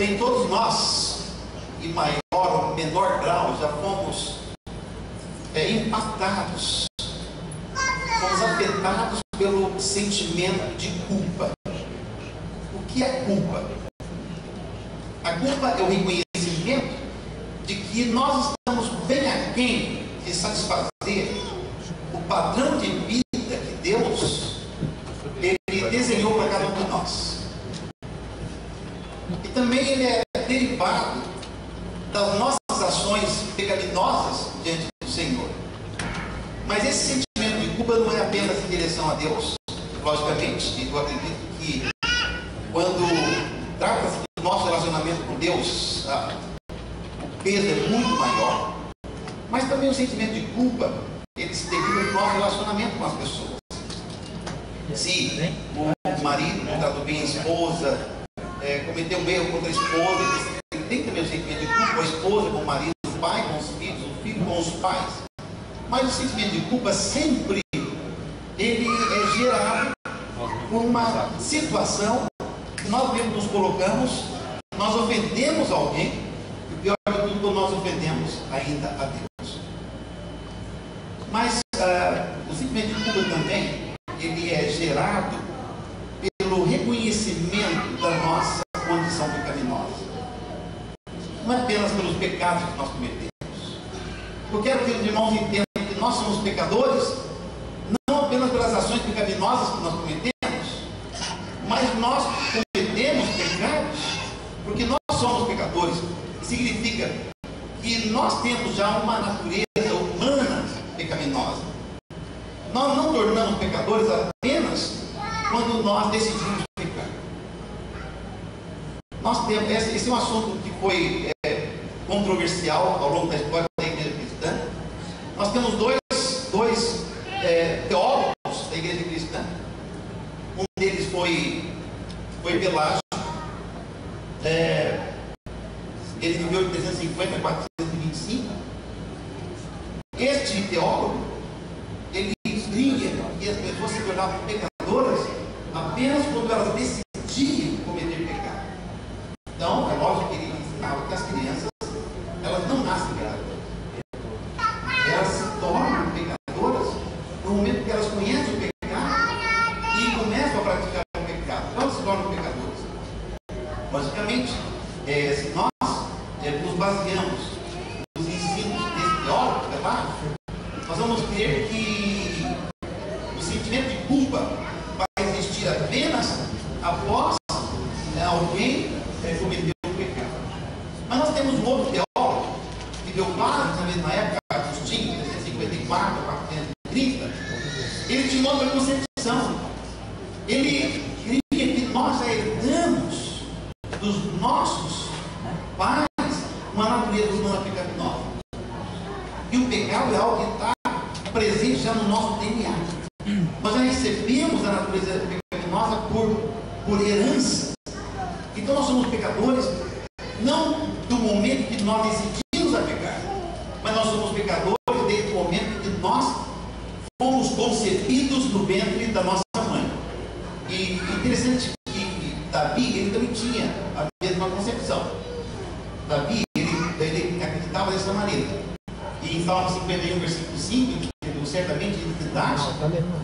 Bem, todos nós, em maior ou menor grau, já fomos impactados, fomos afetados pelo sentimento de culpa. O que é culpa? A culpa é o reconhecimento de que nós estamos bem aquém de satisfazer o padrão de vida que Deus Ele desenhou para cada um de nós. E também ele é derivado das nossas ações pecaminosas diante do Senhor. Mas esse sentimento de culpa não é apenas em direção a Deus. Logicamente, eu acredito que quando trata-se do nosso relacionamento com Deus, o peso é muito maior. Mas também o sentimento de culpa, ele se deriva do nosso relacionamento com as pessoas. Se o marido não tratou bem a esposa, cometeu um erro contra a esposa, ele tem também o sentimento de culpa, a esposa com o marido, o pai com os filhos, o filho com os pais. Mas o sentimento de culpa sempre ele é gerado por uma situação que nós mesmos nos colocamos, nós ofendemos alguém, e o pior de tudo, nós ofendemos ainda a Deus. Mas o sentimento de culpa também, ele é gerado pelo reconhecimento da nossa condição pecaminosa. Não é apenas pelos pecados que nós cometemos. Eu quero que os irmãos entendam que nós somos pecadores, não apenas pelas ações pecaminosas que nós cometemos, mas nós cometemos pecados porque nós somos pecadores. Significa que nós temos já uma natureza humana pecaminosa. Nós não tornamos pecadores apenas quando nós decidimos pecar. Nós temos, esse é um assunto que foi controversial ao longo da história da igreja cristã. Nós temos dois teólogos da igreja cristã. Um deles foi Pelágio. Ele viveu de 350 a 425. Este teólogo, ele cria que as pessoas se tornavam pecadoras apenas quando elas decidiam cometer pecado. Então, é lógico que ele ensinava que as crianças, elas não nascem grávidas. Elas se tornam pecadoras no momento que elas conhecem o pecado e começam a praticar o pecado. Então, elas se tornam pecadoras. Logicamente, se nós nos baseamos nos ensinos desse teólogo, nós vamos ver que o sentimento de culpa vai existir apenas após alguém cometer um pecado. Mas nós temos um outro teólogo que deu quase na mesma época, Agostinho, 354 a 430. Ele tinha outra concepção. Ele cria que nós já herdamos dos nossos pais uma natureza humana pecaminosa. E o pecado é algo que está presente já no nosso DNA. Nós já recebemos a natureza pecaminosa por herança. Então nós somos pecadores não do momento que nós decidimos a pecar, mas nós somos pecadores desde o momento que nós fomos concebidos no ventre da nossa mãe. E interessante que Davi, ele também tinha a mesma concepção. Davi, ele acreditava dessa maneira. E em Salmo 51, versículo 5, certamente de idade,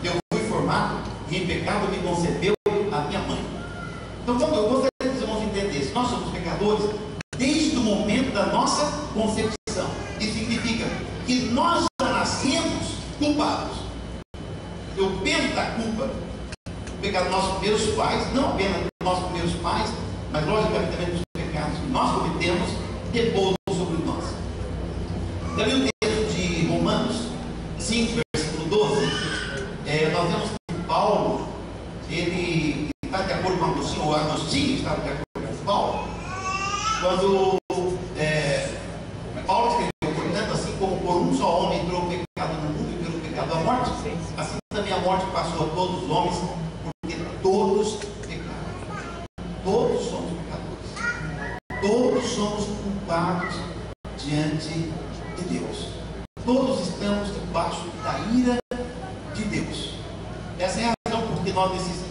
eu fui formado e em pecado me concebeu a minha mãe. Então, eu gostaria que os irmãos entendessem, nós somos pecadores desde o momento da nossa concepção. Isso significa que nós já nascemos culpados. O peso da culpa, o pecado dos nossos primeiros pais, não apenas dos nossos primeiros pais, mas logicamente também dos pecados que nós cometemos, repousam sobre nós. Também o texto de Romanos 5, versículo 12, nós vemos que Paulo, ele está de acordo com Agostinho, ou Agostinho está de acordo com Paulo, quando Paulo escreveu, portanto, assim como por um só homem entrou o pecado no mundo e pelo pecado a morte, assim também a morte passou a todos os homens, porque todos pecaram. Todos somos pecadores. Todos somos culpados diante de Deus. Todos estamos debaixo da ira de Deus. Essa é a razão por que nós necessitamos